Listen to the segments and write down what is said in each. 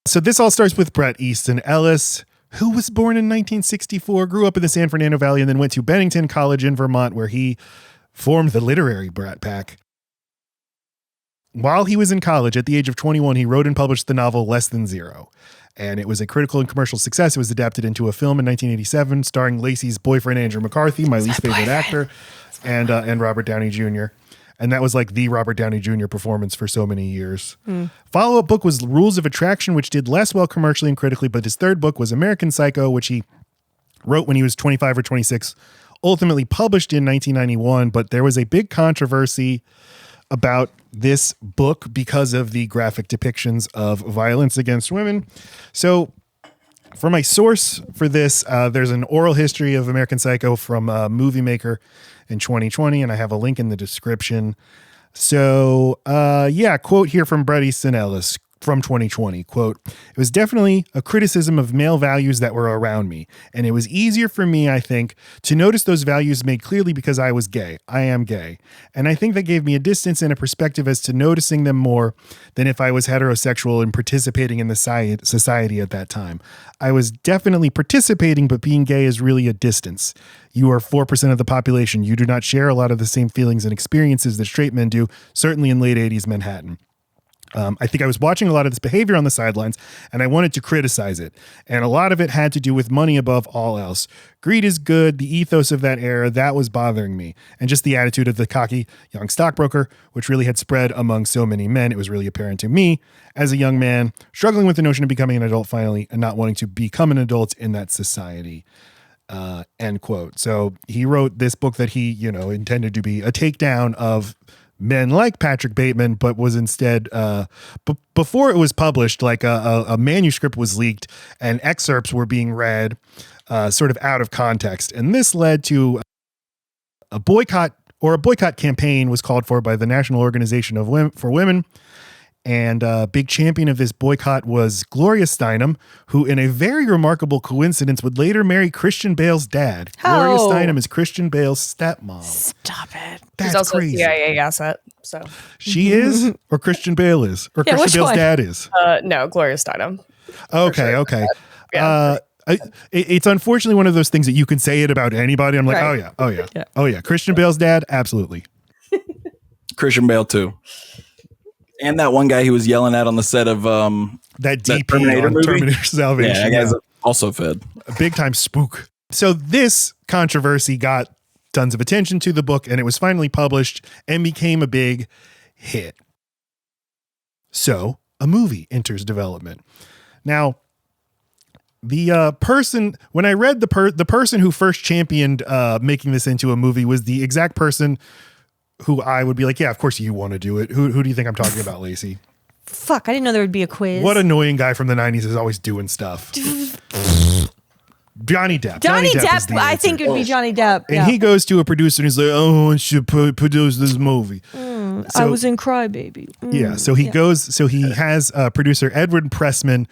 So this all starts with Bret Easton Ellis, who was born in 1964, grew up in the San Fernando Valley, and then went to Bennington College in Vermont, where he formed the literary Brat Pack. While he was in college, at the age of 21, he wrote and published the novel Less Than Zero. And it was a critical and commercial success. It was adapted into a film in 1987, starring Lacey's boyfriend, Andrew McCarthy, my least favorite actor, and Robert Downey Jr. And that was like the Robert Downey Jr. performance for so many years. Follow-up book was Rules of Attraction, which did less well commercially and critically, but his third book was American Psycho, which he wrote when he was 25 or 26, ultimately published in 1991. But there was a big controversy about this book because of the graphic depictions of violence against women. So for my source for this, there's an oral history of American Psycho from Movie Maker in 2020, and I have a link in the description. So quote here from Bret Easton Ellis from 2020, quote, "It was definitely a criticism of male values that were around me. And it was easier for me, I think, to notice those values made clearly because I was gay. I am gay. And I think that gave me a distance and a perspective as to noticing them more than if I was heterosexual and participating in the society at that time. I was definitely participating, but being gay is really a distance. You are 4% of the population. You do not share a lot of the same feelings and experiences that straight men do, certainly in late 80s Manhattan. I think I was watching a lot of this behavior on the sidelines, and I wanted to criticize it. And a lot of it had to do with money above all else. Greed is good, the ethos of that era, that was bothering me. And just the attitude of the cocky young stockbroker, which really had spread among so many men. It was really apparent to me as a young man, struggling with the notion of becoming an adult finally, and not wanting to become an adult in that society." End quote. So he wrote this book that he, intended to be a takedown of men like Patrick Bateman, but was instead, before it was published, like a manuscript was leaked and excerpts were being read sort of out of context. And this led to a boycott campaign was called for by the National Organization of for Women. And a big champion of this boycott was Gloria Steinem, who in a very remarkable coincidence would later marry Christian Bale's dad. Gloria Steinem is Christian Bale's stepmom. Stop it. That's She's also crazy. a CIA asset. So she is, or Christian Bale is, or Christian Bale's dad is. No, Gloria Steinem. Okay, sure. Okay. Yeah. It's unfortunately one of those things that you can say it about anybody. I'm like, right. oh yeah. Christian Bale's dad, absolutely. Christian Bale too. And that one guy who was yelling at on the set of that DP Terminator on movie? Terminator Salvation. Yeah, that guy's also fed. A big time spook. So this controversy got tons of attention to the book, and it was finally published and became a big hit. So a movie enters development. Now, the person, when I read the person who first championed making this into a movie was the exact person who I would be like, yeah, of course you want to do it. Who do you think I'm talking about, Lacey? Fuck, I didn't know there would be a quiz. What annoying guy from the 90s is always doing stuff. Johnny Depp. Johnny is the Depp. I answer. think it would be Johnny Depp. And he goes to a producer and he's like, oh, I should produce this movie. I was in Crybaby. Yeah. So he goes, so he has producer Edward Pressman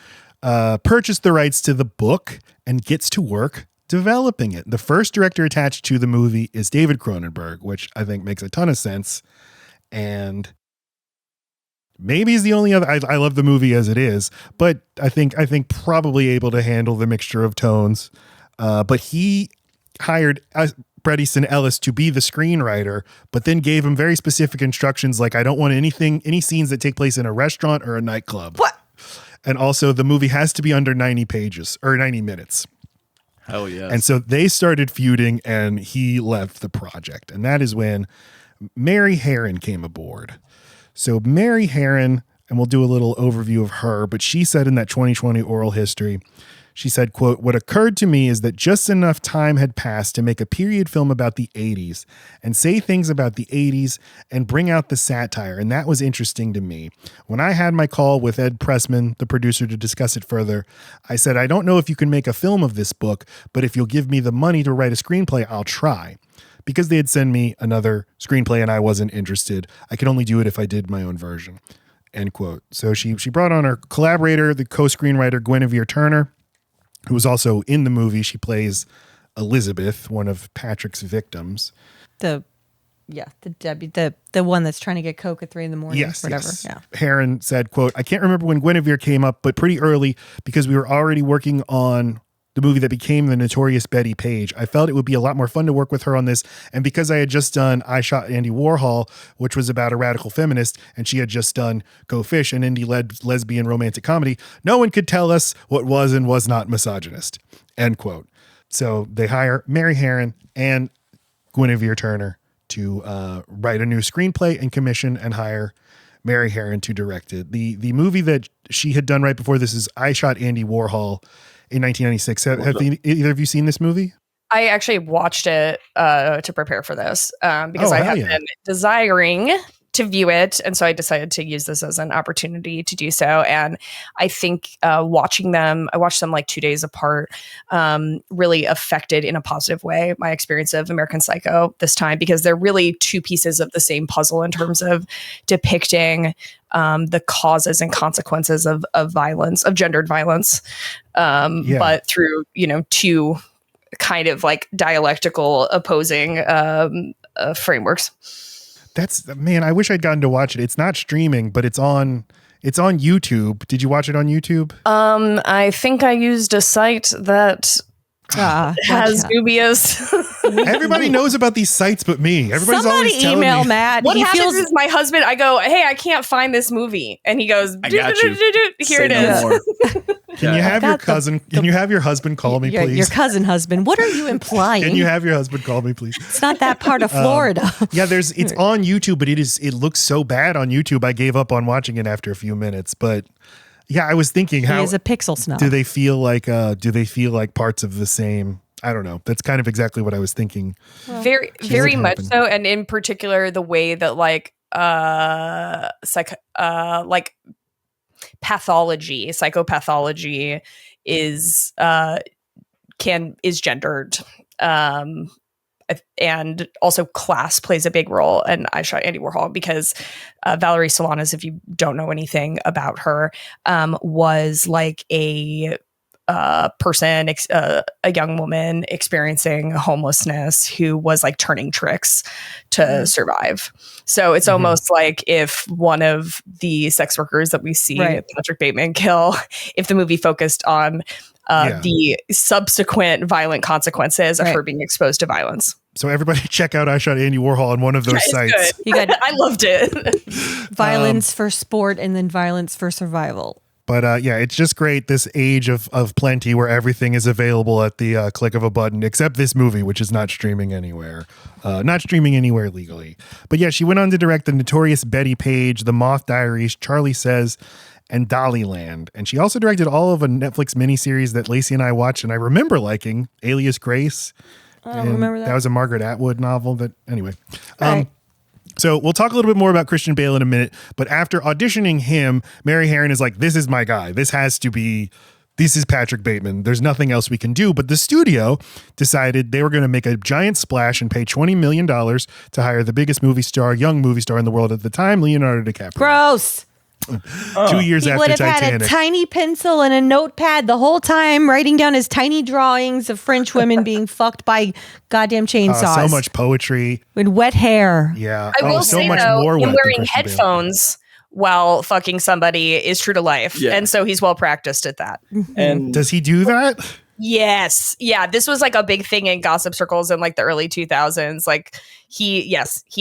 purchase the rights to the book and gets to work developing it. The first director attached to the movie is David Cronenberg, which I think makes a ton of sense. And maybe he's the only other. I love the movie as it is, but I think probably able to handle the mixture of tones. But he hired Bret Easton Ellis to be the screenwriter, but then gave him very specific instructions, like I don't want any scenes that take place in a restaurant or a nightclub. What? And also the movie has to be under 90 pages or 90 minutes. Hell yeah. And so they started feuding and he left the project. And that is when Mary Harron came aboard. So Mary Harron, and we'll do a little overview of her, but she said in that 2020 oral history, she said, quote, "What occurred to me is that just enough time had passed to make a period film about the 80s and say things about the 80s and bring out the satire. And that was interesting to me. When I had my call with Ed Pressman, the producer, to discuss it further, I said, I don't know if you can make a film of this book, but if you'll give me the money to write a screenplay, I'll try. Because they had sent me another screenplay and I wasn't interested. I could only do it if I did my own version." End quote. So she brought on her collaborator, the co-screenwriter Guinevere Turner, who was also in the movie. She plays Elizabeth, one of Patrick's victims. The Yeah, the Debbie, the one that's trying to get Coke at 3 a.m. Yes, whatever. yes. Yeah. Harron said, quote, I can't remember when Guinevere came up, but pretty early because we were already working on the movie that became the notorious Betty Page. I felt it would be a lot more fun to work with her on this. And because I had just done I Shot Andy Warhol, which was about a radical feminist, and she had just done Go Fish, an indie lesbian romantic comedy, no one could tell us what was and was not misogynist, end quote. So they hire Mary Harron and Guinevere Turner to write a new screenplay and commission and hire Mary Harron to direct it. The movie that she had done right before this is I Shot Andy Warhol in 1996. Have either of you seen this movie? I actually watched it to prepare for this because I have been desiring to view it. And so I decided to use this as an opportunity to do so. And I think I watched them like 2 days apart, really affected in a positive way my experience of American Psycho this time, because they're really two pieces of the same puzzle in terms of depicting the causes and consequences of violence, of gendered violence, but through, two kind of like dialectical opposing frameworks. I wish I'd gotten to watch it. It's not streaming, but it's on YouTube. Did you watch it on YouTube? I think I used a site that has dubious. Everybody knows about these sites but me. Everybody's always telling me. Matt. What happens is my husband, I go, hey, I can't find this movie. And he goes, I got you. Here it is. Can you have your cousin? Can you have your husband call me, please? Your cousin husband. What are you implying? Can you have your husband call me, please? It's not that part of Florida. It's on YouTube, but it looks so bad on YouTube. I gave up on watching it after a few minutes. But yeah, I was thinking, how Do they feel like parts of the same? I don't know. That's kind of exactly what I was thinking. Well, very much so, and in particular, the way that psychopathology is gendered, and also class plays a big role. And I Shot Andy Warhol because Valerie Solanas, if you don't know anything about her, was like a person, a young woman experiencing homelessness who was like turning tricks to survive. So it's almost like if one of the sex workers that we see Patrick Bateman kill, if the movie focused on the subsequent violent consequences of her being exposed to violence. So everybody check out I Shot Andy Warhol on one of those sites. I loved it. Violence for sport and then violence for survival. But it's just great, this age of plenty where everything is available at the click of a button, except this movie, which is not streaming anywhere. Not streaming anywhere legally. But yeah, she went on to direct the notorious Betty Page, The Moth Diaries, Charlie Says, and Dollyland. And she also directed all of a Netflix miniseries that Lacey and I watched, and I remember liking, Alias Grace. I don't remember that. That was a Margaret Atwood novel. But anyway. Right. So we'll talk a little bit more about Christian Bale in a minute, but after auditioning him, Mary Harron is like, this is my guy. This is Patrick Bateman. There's nothing else we can do. But the studio decided they were going to make a giant splash and pay $20 million to hire the biggest young movie star in the world at the time, Leonardo DiCaprio. Gross. 2 years after He would have Titanic. had a tiny pencil and a notepad the whole time, writing down his tiny drawings of French women being fucked by goddamn chainsaws. So much poetry. With wet hair. Yeah. I will so say, much though, more him wet wearing headphones while fucking somebody is true to life. Yeah. And so he's well practiced at that. And does he do that? Yes. Yeah. This was like a big thing in gossip circles in like the early 2000s. Like he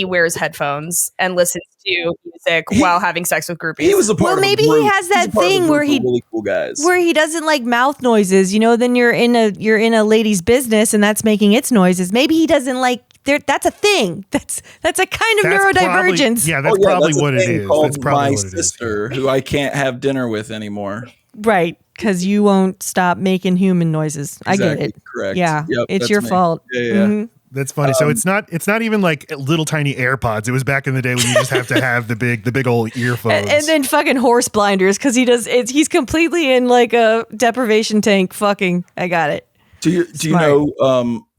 wears headphones and listens to music while having sex with groupies. He was a part of maybe he has that thing where he really cool guys. where he doesn't like mouth noises. Then you're in a lady's business and that's making its noises. Maybe he doesn't like that's a thing. That's a kind of neurodivergence. That's probably what it is. Called That's probably my what it is. sister, who I can't have dinner with anymore. Right, because you won't stop making human noises. I get it. Correct. Yeah, Yep, it's that's your me. fault. Yeah. Mhm. That's funny. So it's not even like little tiny AirPods. It was back in the day when you just have to have the big old earphones. And then fucking horse blinders because he's completely in like a deprivation tank. Fucking, I got it. Do you know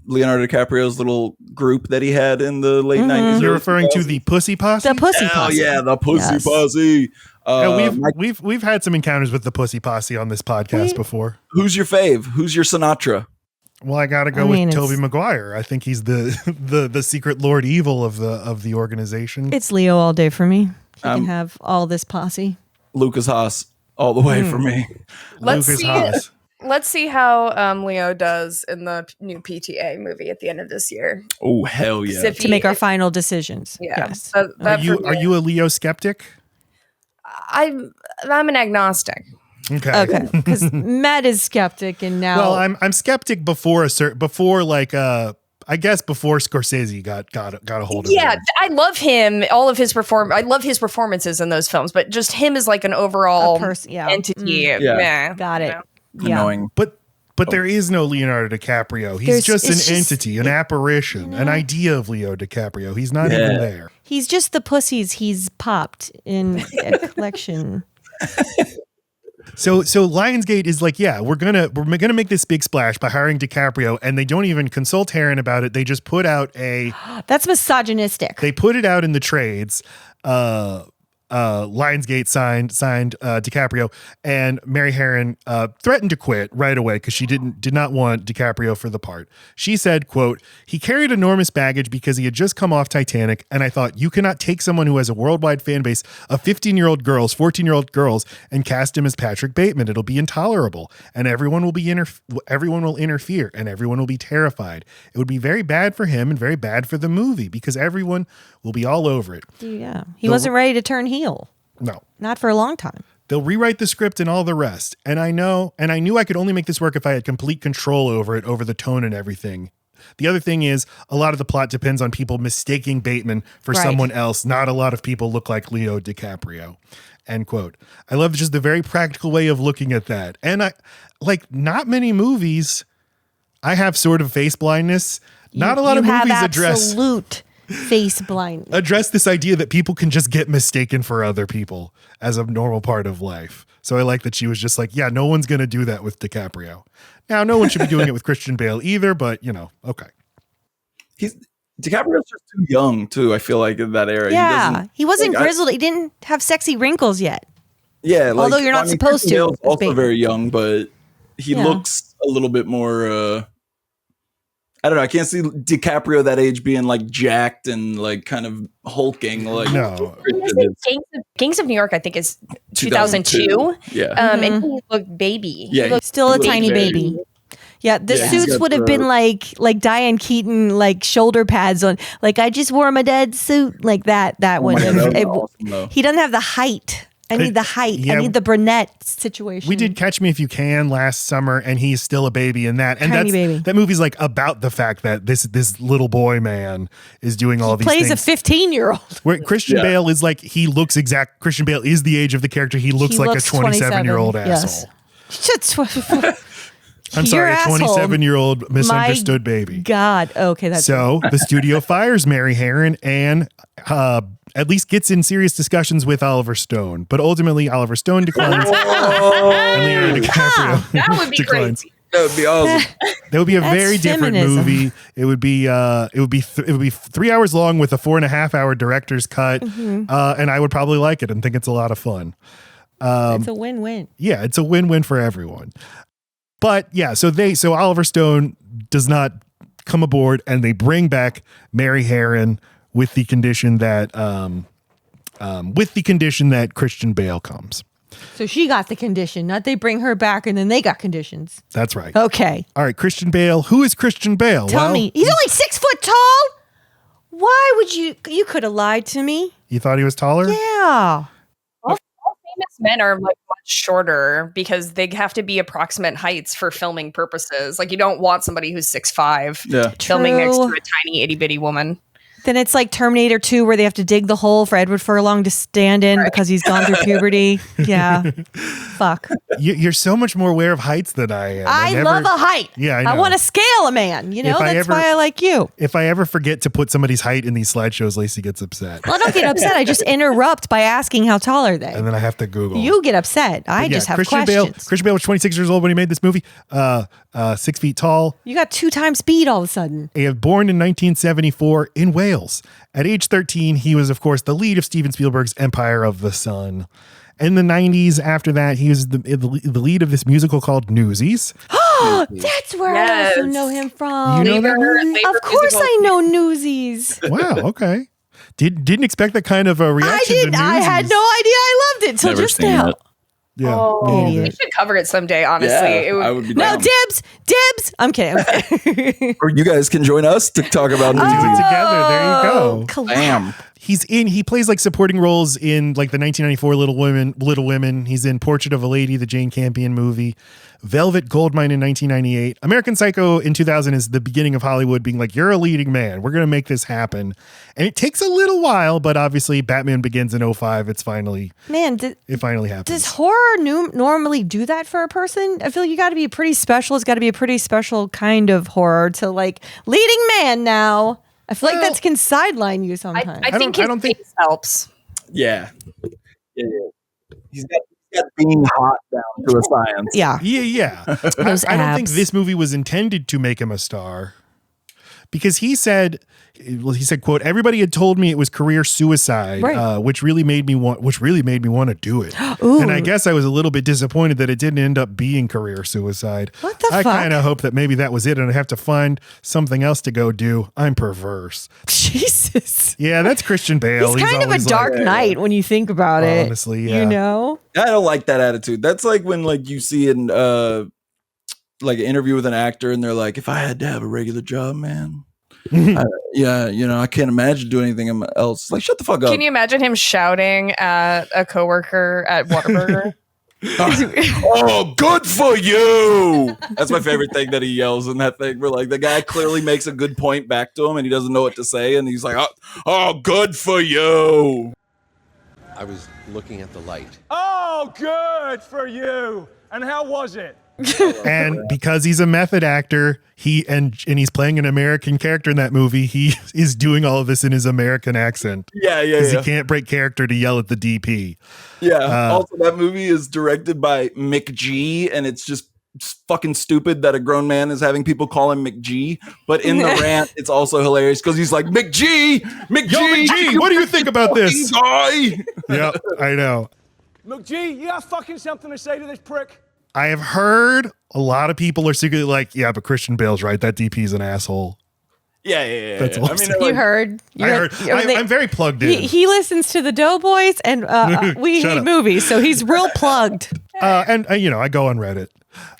Leonardo DiCaprio's little group that he had in the late 90s? You're referring to the Pussy Posse? The Pussy Posse. Yeah, the Pussy Yes. Posse. We've had some encounters with the Pussy Posse on this podcast before. Who's your fave? Who's your Sinatra? Well, I got to go with Tobey Maguire. I think he's the secret Lord Evil of the organization. It's Leo all day for me. He can have all this posse. Lucas Haas all the way for me. Let's see how Leo does in the new PTA movie at the end of this year. Oh, hell yeah. To make our final decisions. Yeah. Yes. Are you a Leo skeptic? I'm an agnostic. Okay. Because Matt is skeptic, and now I'm skeptic before I guess before Scorsese got a hold of him. Yeah, I love him. All of his I love his performances in those films, but just him as like an overall entity. Got it. Annoying. But there is no Leonardo DiCaprio. He's just an entity, an apparition, an idea of Leo DiCaprio. He's not even there. He's just the pussies he's popped in a collection. So Lionsgate is like, yeah, we're gonna make this big splash by hiring DiCaprio, and they don't even consult Harron about it. They just put out that's misogynistic. They put it out in the trades. Lionsgate signed DiCaprio, and Mary Harron threatened to quit right away because she did not want DiCaprio for the part. She said, quote, "He carried enormous baggage because he had just come off Titanic, and I thought, you cannot take someone who has a worldwide fan base of 15-year-old girls, 14-year-old girls, and cast him as Patrick Bateman. It'll be intolerable, and everyone will interfere, and everyone will be terrified. It would be very bad for him and very bad for the movie because everyone will be all over it." Yeah, he wasn't ready to turn heel. No. Not for a long time. They'll rewrite the script and all the rest. And I knew I could only make this work if I had complete control over it, over the tone and everything. The other thing is a lot of the plot depends on people mistaking Bateman for someone else. Not a lot of people look like Leo DiCaprio. End quote. I love just the very practical way of looking at that. And not many movies, I have sort of face blindness. Not a lot of movies address face blind. Address this idea that people can just get mistaken for other people as a normal part of life. So I like that she was just like, yeah, no one's going to do that with DiCaprio. Now, no one should be doing it with Christian Bale either, but okay. DiCaprio's just too young too. I feel like in that era. Yeah, he wasn't grizzled. He didn't have sexy wrinkles yet. Yeah, although you're not supposed to. Bale's also very young, but he looks a little bit more. I don't know. I can't see DiCaprio that age being like jacked and like kind of hulking. Like no. Gangs of New York, I think, is 2002. Yeah. And he looked baby. Yeah. He looked still a tiny baby. Yeah, the suits would have been like Diane Keaton, like shoulder pads on. Like I just wore my dad's suit, like that. That would have. Awesome, he doesn't have the height. I need the height. Yeah, I need the brunette situation. We did Catch Me If You Can last summer, and he's still a baby in that. And that movie's like about the fact that this little boy man is doing all these things. He plays a 15-year-old. Where Christian Bale is like, Christian Bale is the age of the character. He looks like a 27-year-old asshole. I'm sorry, a 27-year-old misunderstood baby. God. Okay. That's so the studio fires Mary Harron and at least gets in serious discussions with Oliver Stone. But ultimately, Oliver Stone declines. And Leonardo DiCaprio that would be declines. crazy. That would be awesome. That would be a very different movie. It would be 3 hours long with a 4.5-hour director's cut. And I would probably like it and think it's a lot of fun. It's a win-win. Yeah, it's a win-win for everyone. But yeah, so Oliver Stone does not come aboard, and they bring back Mary Harron with the condition that Christian Bale comes. So she got the condition, not they bring her back and then they got conditions. That's right. Okay. All right, Christian Bale. Who is Christian Bale? Tell me. He's only 6 foot tall. Why would you could have lied to me? You thought he was taller? Yeah. All famous men are like much shorter because they have to be approximate heights for filming purposes. Like you don't want somebody who's 6'5" filming next to a tiny itty bitty woman. Then it's like Terminator 2 where they have to dig the hole for Edward Furlong to stand in because he's gone through puberty. Yeah. Fuck. You're so much more aware of heights than I am. I love a height. Yeah, I know. I want to scale a man. That's why I like you. If I ever forget to put somebody's height in these slideshows, Lacey gets upset. Well, I don't get upset. I just interrupt by asking how tall are they. And then I have to Google. You get upset. I just have questions. Christian Bale was 26 years old when he made this movie. 6 feet tall. You got 2 times speed all of a sudden. He was born in 1974 in Wales. At age 13, he was, of course, the lead of Steven Spielberg's Empire of the Sun. In the 90s, after that, he was the lead of this musical called Newsies. That's where I also know him from. You know that movie? Of course I know Newsies. Wow, okay. Didn't expect that kind of a reaction to Newsies. I had no idea I loved it till just now. It. Yeah. Oh, we should cover it someday, honestly. Yeah, I would be no, down. dibs. I'm kidding. Or you guys can join us to talk about Do it together. There you go. Bam. He plays like supporting roles in like the 1994 Little Women. He's in Portrait of a Lady, the Jane Campion movie. Velvet Goldmine in 1998. American Psycho in 2000 is the beginning of Hollywood being like, you're a leading man. We're going to make this happen. And it takes a little while, but obviously Batman Begins in 2005. It finally happens. Does horror normally do that for a person? I feel like you got to be pretty special. It's got to be a pretty special kind of horror to like leading man now. I feel like that can sideline you sometimes. I think his face helps. Yeah. He's got being hot down to a science. Yeah. I don't think this movie was intended to make him a star, because he said, quote, everybody had told me it was career suicide, right. which really made me want to do it. And I guess I was a little bit disappointed that it didn't end up being career suicide. What the fuck? I kind of hope that maybe that was it and I have to find something else to go do. I'm perverse. Jesus. Yeah, that's Christian Bale. He's kind of a dark knight when you think about it. Honestly, yeah. You know? I don't like that attitude. That's like when like you see in like an interview with an actor and they're like, if I had to have a regular job, man, I can't imagine doing anything else. Like, shut the fuck up. Can you imagine him shouting at a coworker at Whataburger? Oh, good for you. That's my favorite thing that he yells in that thing where like the guy clearly makes a good point back to him and he doesn't know what to say. And he's like, oh, good for you. I was looking at the light. Oh, good for you. And how was it? And because he's a method actor, and he's playing an American character in that movie, he is doing all of this in his American accent. Yeah. Because he can't break character to yell at the DP. Yeah. Also, that movie is directed by McG, and it's just fucking stupid that a grown man is having people call him McG. But in the rant, it's also hilarious because he's like, McG, Yo, McG, what do you think about this? Guy? Yep, I know. McG, you got fucking something to say to this prick? I have heard a lot of people are secretly like, yeah, but Christian Bale's right. That DP's an asshole. Yeah. That's all. I mean, you heard. I'm very plugged in. He listens to the Doughboys, and we hate movies, so he's real plugged. And I go on Reddit.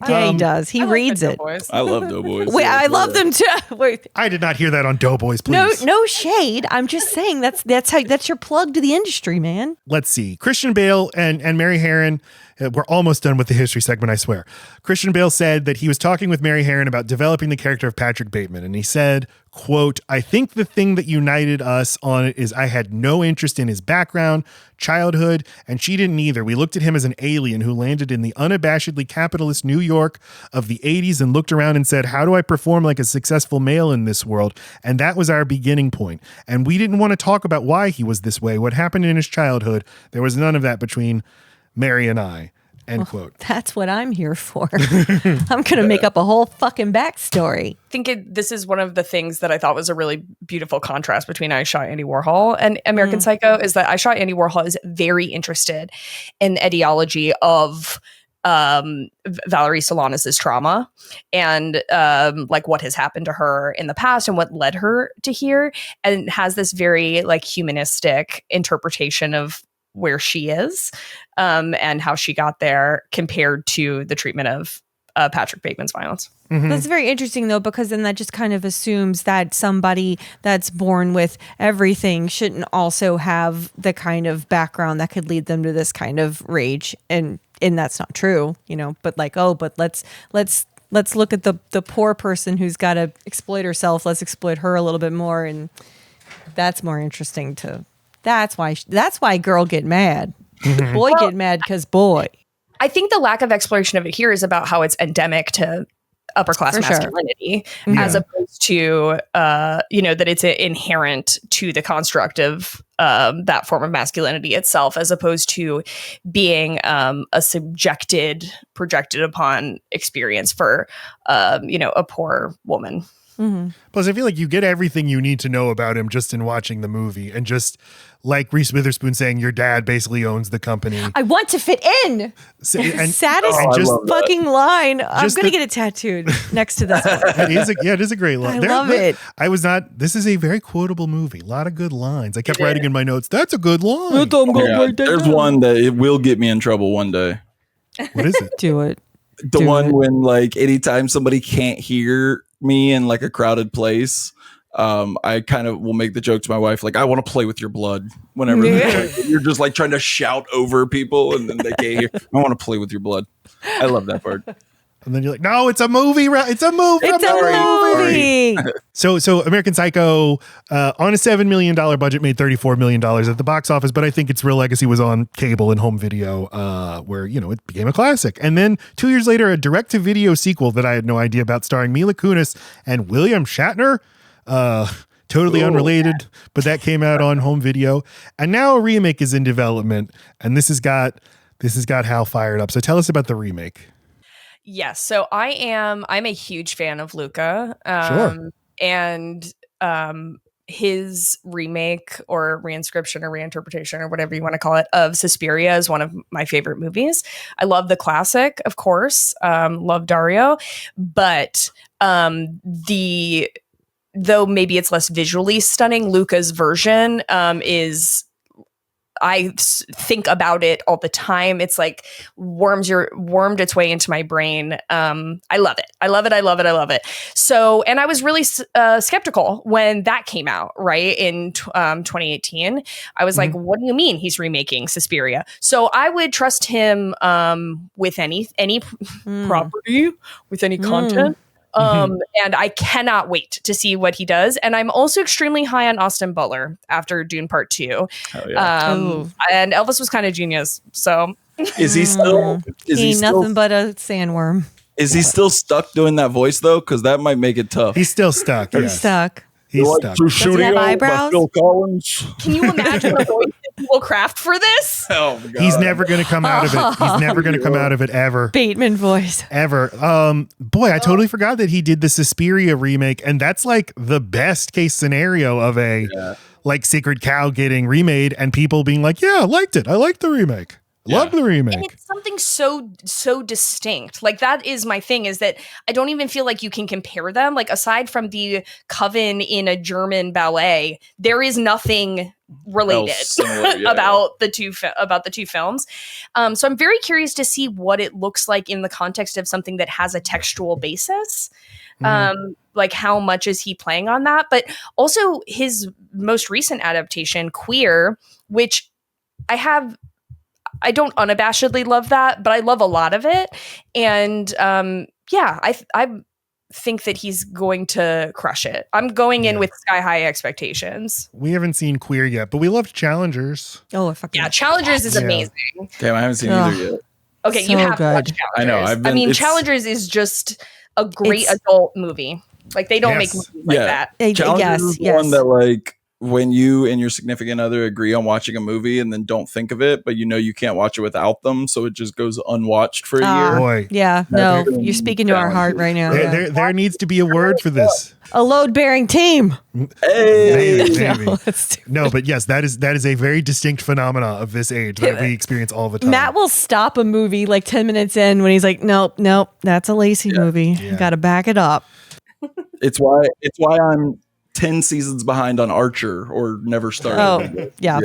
Yeah, he does. He reads it. I love Doughboys. Wait, I love them too. Wait, I did not hear that on Doughboys, please. No shade. I'm just saying that's your plug to the industry, man. Let's see. Christian Bale and Mary Harron. We're almost done with the history segment, I swear. Christian Bale said that he was talking with Mary Harron about developing the character of Patrick Bateman. And he said, quote, I think the thing that united us on it is I had no interest in his background, childhood, and she didn't either. We looked at him as an alien who landed in the unabashedly capitalist New York of the 80s and looked around and said, how do I perform like a successful male in this world? And that was our beginning point. And we didn't want to talk about why he was this way, what happened in his childhood. There was none of that between Mary and I, end quote. That's what I'm here for. I'm going to make up a whole fucking backstory. I think this is one of the things that I thought was a really beautiful contrast between I Shot Andy Warhol and American Psycho is that I Shot Andy Warhol is very interested in the ideology of Valerie Solanas' trauma and like what has happened to her in the past and what led her to here, and has this very like humanistic interpretation of where she is and how she got there compared to the treatment of Patrick Bateman's violence. Mm-hmm. That's very interesting, though, because then that just kind of assumes that somebody that's born with everything shouldn't also have the kind of background that could lead them to this kind of rage. And that's not true, but like, but let's look at the poor person who's got to exploit herself. Let's exploit her a little bit more. And that's more interesting that's why girl get mad. Boy get mad because boy. I think the lack of exploration of it here is about how it's endemic to upper class masculinity, as opposed to that it's inherent to the construct of that form of masculinity itself, as opposed to being a projected upon experience for a poor woman. Plus, I feel like you get everything you need to know about him just in watching the movie, and just like Reese Witherspoon saying, "Your dad basically owns the company." I want to fit in. Saddest fucking line. I'm gonna get it tattooed next to this one. It is a great line. I love it. This is a very quotable movie. A lot of good lines. I kept writing in my notes, "That's a good line." There's one that it will get me in trouble one day. What is it? Do it. The one when like anytime somebody can't hear me in like a crowded place, I kind of will make the joke to my wife, like, I want to play with your blood whenever you're just like trying to shout over people and then they can't hear. I want to play with your blood. I love that part. And then you're like, no, it's a movie. It's a movie. It's a movie. So American Psycho, on a $7 million budget, made $34 million at the box office. But I think its real legacy was on cable and home video, where, it became a classic. And then 2 years later, a direct-to-video sequel that I had no idea about, starring Mila Kunis and William Shatner. Totally unrelated, but that came out on home video. And now a remake is in development. And this has got Hal fired up. So tell us about the remake. Yes. So I'm a huge fan of Luca. Sure. And his remake or reinscription or reinterpretation or whatever you want to call it of Suspiria is one of my favorite movies. I love the classic, of course. Love Dario. But though maybe it's less visually stunning, Luca's version is... I think about it all the time. It's like wormed its way into my brain. I love it. I love it. So, and I was really skeptical when that came out, right? In 2018, I was like, what do you mean he's remaking Suspiria? So I would trust him with any property, with any content. And I cannot wait to see what he does. And I'm also extremely high on Austin Butler after Dune Part 2. Oh, yeah. And Elvis was kind of genius. So is he still? He's nothing but a sandworm. Is he still stuck doing that voice though? Because that might make it tough. He's still stuck. He's stuck. He's stuck. Does he have eyebrows? Phil Collins. Can you imagine the voice that people craft for this? Oh my God. He's never going to come out of it. He's never going to come out of it ever. Bateman voice. Ever. Boy, I totally forgot that he did the Suspiria remake, and that's like the best case scenario of a like Sacred Cow getting remade and people being like, yeah, I liked it. I liked the remake. Love the remake. And it's something so distinct. Like that is my thing, is that I don't even feel like you can compare them. Like aside from the coven in a German ballet, there is nothing related about the two films. So I'm very curious to see what it looks like in the context of something that has a textual basis. Like how much is he playing on that? But also his most recent adaptation, Queer, which I don't unabashedly love that, but I love a lot of it. And I think that he's going to crush it. I'm going in with sky high expectations. We haven't seen Queer yet, but we loved Challengers. Oh, Challengers is amazing. Damn, I haven't seen either yet. Okay, so you have to watch I Challengers. know. Challengers is just a great adult movie. Like they don't make movies like that. Challengers is one that like, when you and your significant other agree on watching a movie and then don't think of it, but you can't watch it without them, so it just goes unwatched for a year. Boy. Yeah, no, you're speaking to our heart right now. There needs to be a word for this. A load-bearing team. Hey. Maybe. No, but yes, that is a very distinct phenomena of this age that we experience all the time. Matt will stop a movie like 10 minutes in when he's like, nope, that's a Lacey movie. Yeah. Got to back it up. It's why I'm 10 seasons behind on Archer or never started. Oh, yeah.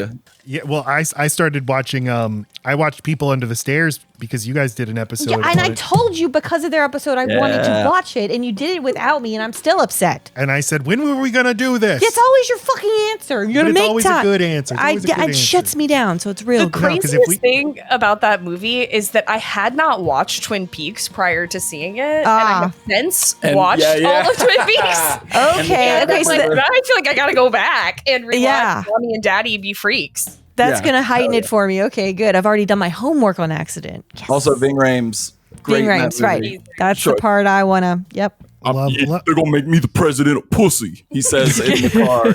Well, I started watching, I watched People Under the Stairs because you guys did an episode. Yeah, and I told you because of their episode, I wanted to watch it, and you did it without me, and I'm still upset. And I said, when were we going to do this? It's always your fucking answer. You're going to make always time. A good answer. It shuts me down, so it's real The craziest thing about that movie is that I had not watched Twin Peaks prior to seeing it, and I have since watched all of Twin Peaks. Okay. So I feel like I got to go back and rewatch Mommy and Daddy Be Freaks. That's going to heighten it for me. Okay, good. I've already done my homework on Accident. Yes. Also, Ving Rhames. Ving Rhames, right. That's the part I want to, they're going to make me the president of pussy, he says in the car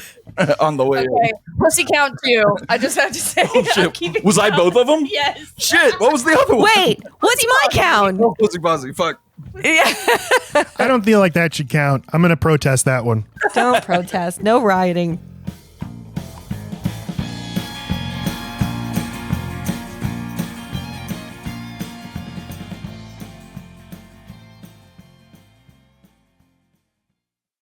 on the way. Okay, pussy count 2. I just have to say. Was I both of them? Yes. Shit, what was the other one? Wait, what's my count? Pussy posse, fuck. Yeah. I don't feel like that should count. I'm going to protest that one. Don't protest. No rioting.